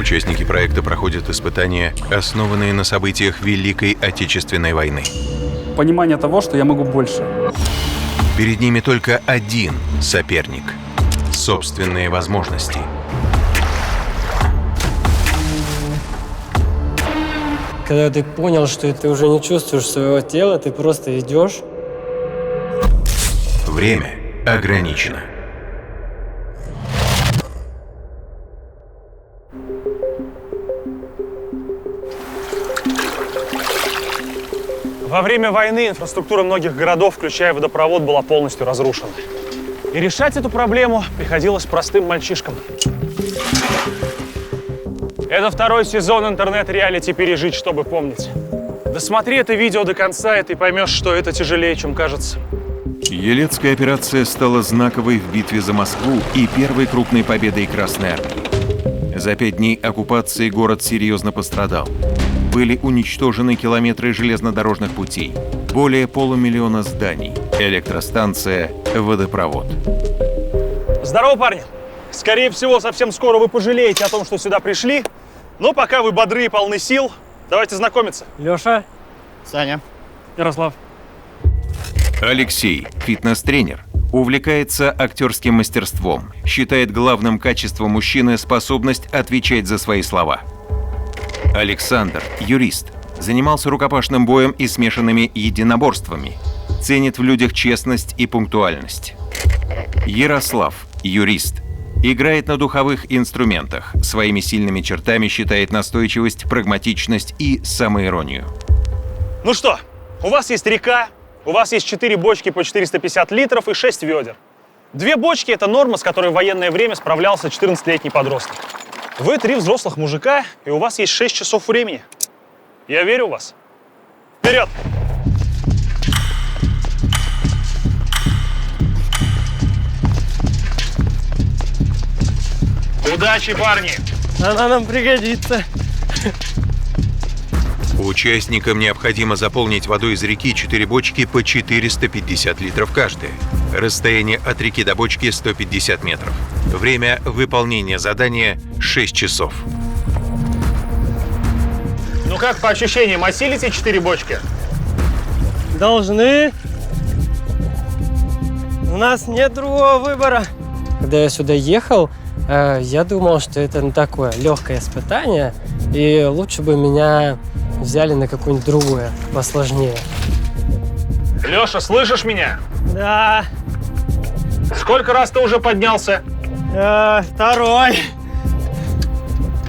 Участники проекта проходят испытания, основанные на событиях Великой Отечественной войны. Понимание того, что я могу больше. Перед ними только один соперник – собственные возможности. Когда ты понял, что ты уже не чувствуешь своего тела, ты просто идешь. Время ограничено. Во время войны инфраструктура многих городов, включая водопровод, была полностью разрушена. И решать эту проблему приходилось простым мальчишкам. Это второй сезон интернет-реалити «Пережить, чтобы помнить». Досмотри это видео до конца, и ты поймешь, что это тяжелее, чем кажется. Елецкая операция стала знаковой в битве за Москву и первой крупной победой Красной Армии. За 5 дней оккупации город серьезно пострадал. Были уничтожены километры железнодорожных путей, более полумиллиона зданий, электростанция, водопровод. Здорово, парни! Скорее всего, совсем скоро вы пожалеете о том, что сюда пришли. Но пока вы бодры и полны сил, давайте знакомиться. Лёша. Саня. Ярослав. Алексей, фитнес-тренер, увлекается актерским мастерством, считает главным качеством мужчины способность отвечать за свои слова. Александр, юрист, занимался рукопашным боем и смешанными единоборствами, ценит в людях честность и пунктуальность. Ярослав, юрист, играет на духовых инструментах, своими сильными чертами считает настойчивость, прагматичность и самоиронию. Ну что, у вас есть река, у вас есть 4 бочки по 450 литров и 6 ведер. 2 бочки – это норма, с которой в военное время справлялся 14-летний подросток. Вы 3 взрослых мужика, и у вас есть 6 часов времени. Я верю в вас. Вперед! Удачи, парни! Она нам пригодится. Участникам необходимо заполнить водой из реки 4 бочки по 450 литров каждая. Расстояние от реки до бочки 150 метров. Время выполнения задания 6 часов. Ну как по ощущениям, осилите 4 бочки? Должны. У нас нет другого выбора. Когда я сюда ехал, я думал, что это такое легкое испытание, и лучше бы меня взяли на какое-нибудь другое, посложнее. Леша, слышишь меня? Да. Сколько раз ты уже поднялся? Второй.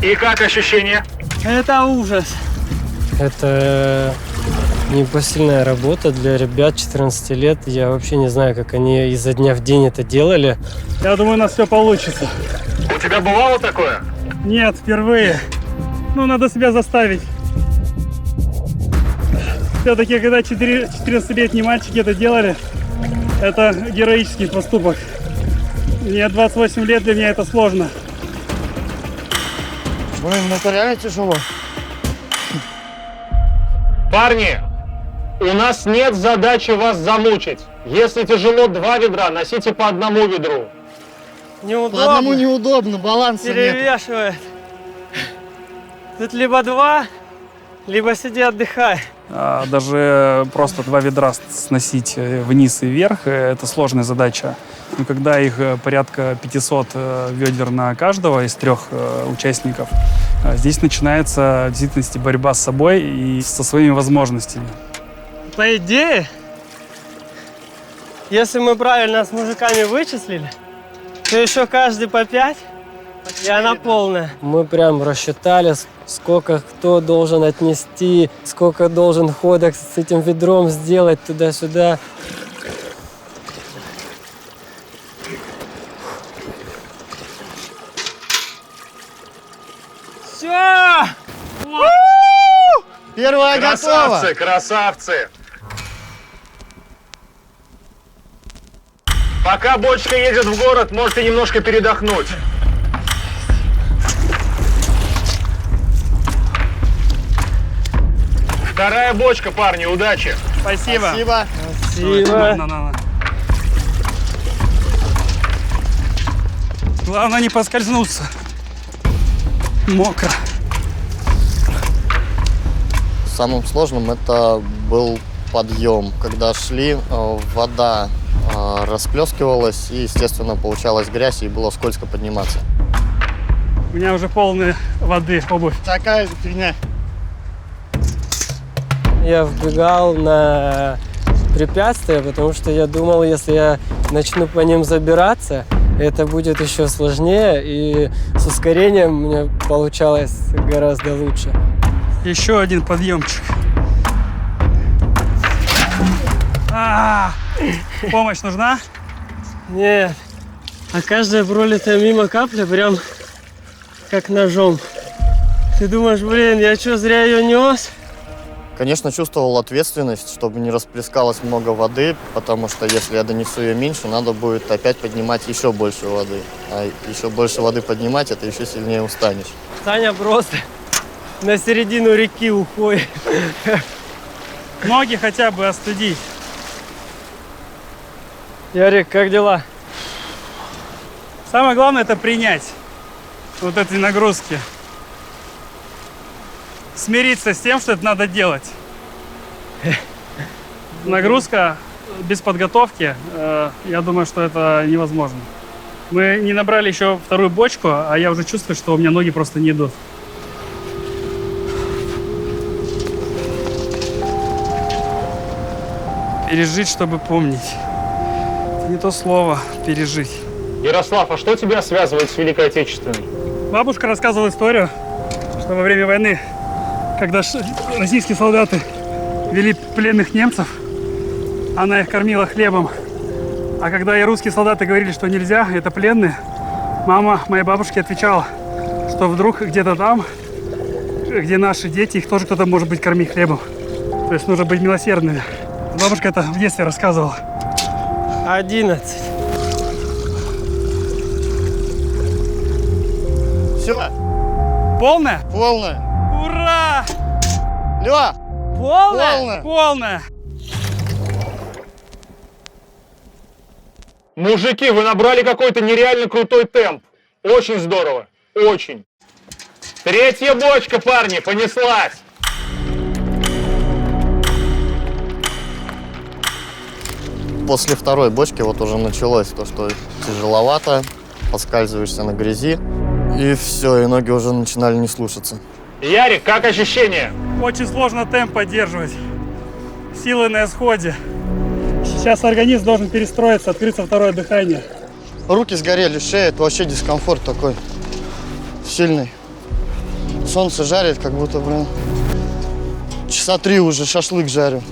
И как ощущения? Это ужас. Это непосильная работа для ребят 14 лет. Я вообще не знаю, как они изо дня в день это делали. Я думаю, у нас все получится. У тебя бывало такое? Нет, впервые. Ну, надо себя заставить. Все-таки, когда 14-летние мальчики это делали, это героический поступок. Мне 28 лет, для меня это сложно. Блин, это реально тяжело. Парни, у нас нет задачи вас замучить. Если тяжело 2 ведра, носите по 1 ведру. Неудобно. По одному неудобно, баланса нет. Перевешивает. Тут либо 2, либо сиди отдыхай. Даже просто 2 ведра сносить вниз и вверх – это сложная задача. Но когда их порядка 500 ведер на каждого из 3 участников, здесь начинается в действительности борьба с собой и со своими возможностями. По идее, если мы правильно с мужиками вычислили, то еще каждый по 5, и она полная. Мы прям рассчитали, сколько кто должен отнести, сколько должен ходок с этим ведром сделать туда-сюда. Все! Первая готова. Красавцы, красавцы! Пока бочка едет в город, можете немножко передохнуть. Вторая бочка, парни, удачи! Спасибо. Спасибо. Спасибо. На. Главное не поскользнуться. Мокро. Самым сложным это был подъем. Когда шли, вода расплескивалась, и, естественно, получалась грязь, и было скользко подниматься. У меня уже полная воды обувь. Такая же фигня. Я вбегал на препятствия, потому что я думал, если я начну по ним забираться, это будет еще сложнее, и с ускорением у меня получалось гораздо лучше. Еще один подъемчик. Помощь нужна? Нет. А каждая пролитая мимо капля прям как ножом. Ты думаешь, блин, я что, зря ее нес? Конечно, чувствовал ответственность, чтобы не расплескалось много воды, потому что если я донесу ее меньше, надо будет опять поднимать еще больше воды. А еще больше воды поднимать, это еще сильнее устанешь. Саня просто на середину реки уходит. Ноги хотя бы остудить. Ярик, как дела? Самое главное это принять вот эти нагрузки. Смириться с тем, что это надо делать. Нагрузка без подготовки, я думаю, что это невозможно. Мы не набрали еще вторую бочку, а я уже чувствую, что у меня ноги просто не идут. Пережить, чтобы помнить. Это не то слово «пережить». Ярослав, а что тебя связывает с Великой Отечественной? Бабушка рассказывала историю, что во время войны, когда российские солдаты вели пленных немцев, она их кормила хлебом. А когда и русские солдаты говорили, что нельзя, это пленные, мама моей бабушки отвечала, что вдруг где-то там, где наши дети, их тоже кто-то может быть кормить хлебом. То есть нужно быть милосердными. Бабушка это в детстве рассказывала. 11. Все, Полная? полная. Ура! Лёва, Полная? полная. Полная! Мужики, вы набрали какой-то нереально крутой темп. Очень здорово. Очень. Третья бочка, парни, понеслась. После второй бочки вот уже началось то, что тяжеловато, поскальзываешься на грязи, и все, и ноги уже начинали не слушаться. Ярик, как ощущения? Очень сложно темп поддерживать. Силы на исходе. Сейчас организм должен перестроиться, открыться второе дыхание. Руки сгорели, шея, это вообще дискомфорт такой сильный. Солнце жарит, как будто, блин, часа 3 уже шашлык жарю.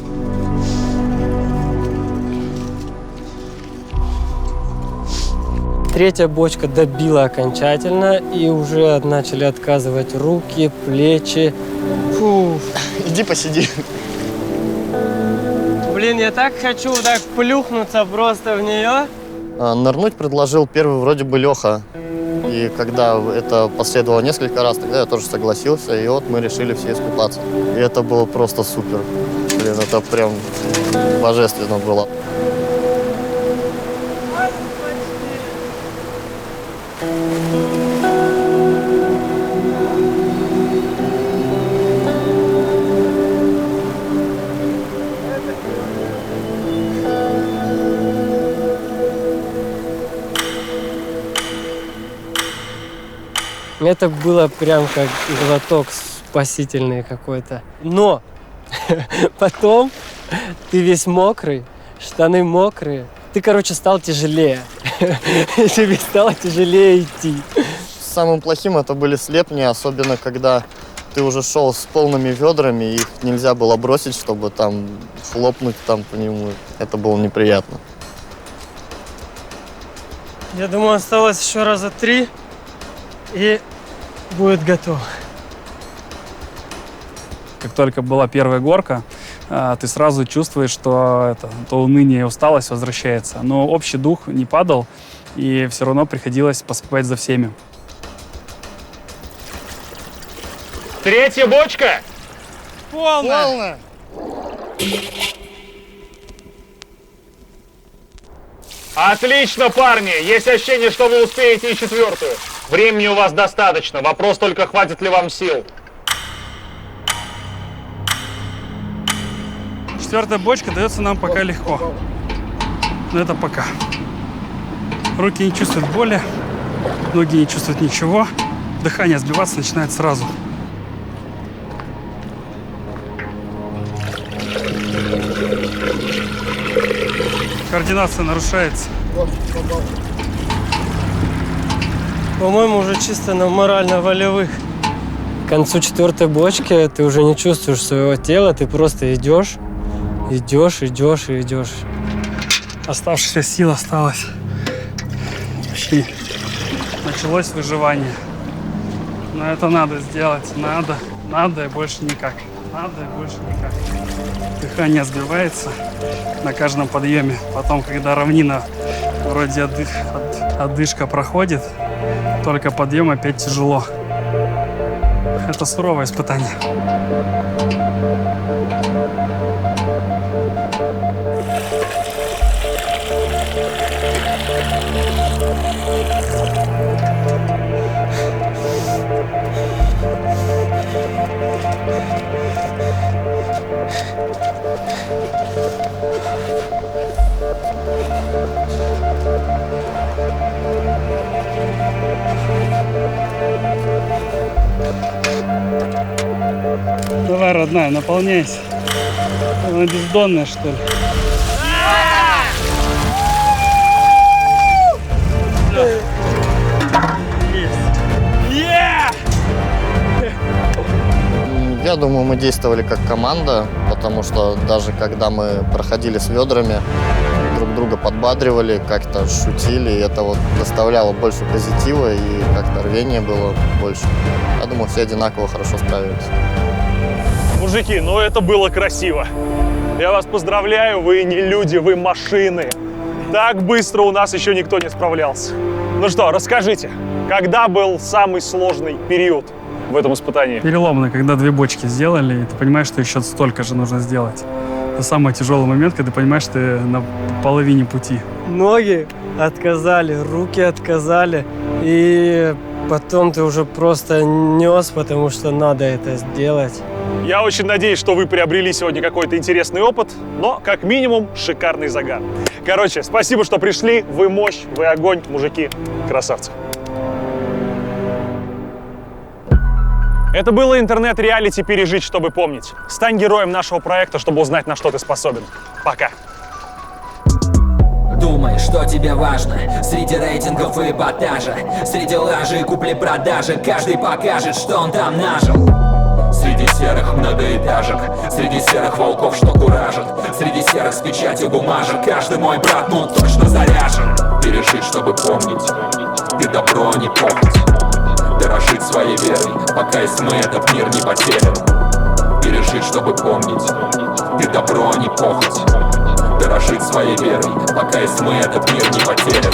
Третья бочка добила окончательно, и уже начали отказывать руки, плечи. Фу. Иди посиди. Блин, я так хочу так плюхнуться просто в нее. Нырнуть предложил первый вроде бы Леха. И когда это последовало несколько раз, тогда я тоже согласился, и вот мы решили все искупаться. И это было просто супер. Блин, это прям божественно было. Это было прям как глоток спасительный какой-то. Но потом ты весь мокрый, штаны мокрые. Ты, короче, стал тяжелее. Тебе стало тяжелее идти. Самым плохим это были слепни, особенно когда ты уже шел с полными ведрами, и их нельзя было бросить, чтобы там хлопнуть там по нему. Это было неприятно. Я думаю, осталось еще раза 3, и будет готово. Как только была первая горка, ты сразу чувствуешь, что то уныние и усталость возвращается. Но общий дух не падал, и все равно приходилось поспевать за всеми. Третья бочка. Полная. Отлично, парни. Есть ощущение, что вы успеете и четвертую. Времени у вас достаточно. Вопрос только, хватит ли вам сил. 4-я бочка дается нам пока легко. Но это пока. Руки не чувствуют боли, ноги не чувствуют ничего. Дыхание сбиваться начинает сразу. Координация нарушается. По-моему, уже чисто на морально-волевых. К концу 4-й бочки ты уже не чувствуешь своего тела, ты просто идешь, идешь и идешь. Оставшаяся сил осталась. Почти. Началось выживание. Но это надо сделать. Надо и больше никак. Надо и больше никак. Дыхание сбивается на каждом подъеме. Потом, когда равнина, вроде отдышка проходит, только подъем опять тяжело. Это суровое испытание. Давай, родная, наполняйся. Она бездонная, что ли? Я думаю, мы действовали как команда, потому что даже когда мы проходили с ведрами, друг друга подбадривали, как-то шутили, и это вот доставляло больше позитива, и как-то рвения было больше. Я думаю, все одинаково хорошо справились. Мужики, ну это было красиво. Я вас поздравляю, вы не люди, вы машины. Так быстро у нас еще никто не справлялся. Ну что, расскажите, когда был самый сложный период в этом испытании? Переломно, когда 2 бочки сделали, и ты понимаешь, что еще столько же нужно сделать. Это самый тяжелый момент, когда ты понимаешь, что ты на половине пути. Ноги отказали, руки отказали, и потом ты уже просто нес, потому что надо это сделать. Я очень надеюсь, что вы приобрели сегодня какой-то интересный опыт, но, как минимум, шикарный загар. Короче, спасибо, что пришли. Вы мощь, вы огонь, мужики. Красавцы. Это было интернет-реалити «Пережить, чтобы помнить». Стань героем нашего проекта, чтобы узнать, на что ты способен. Пока. Думай, что тебе важно среди рейтингов и эпатажа, среди лажи и купли-продажи. Каждый покажет, что он там нажил. Среди серых многоэтажек, среди серых волков, что куражат, среди серых с печатью бумажек. Каждый мой брат, ну точно заряжен. Пережить, чтобы помнить, ты добро, а не похоть. Дорожить своей верой, пока из тьмы этот мир не потерян. Пережить, чтобы помнить, ты добро, а не похоть. Дорожить своей верой, пока из тьмы этот мир не потерян.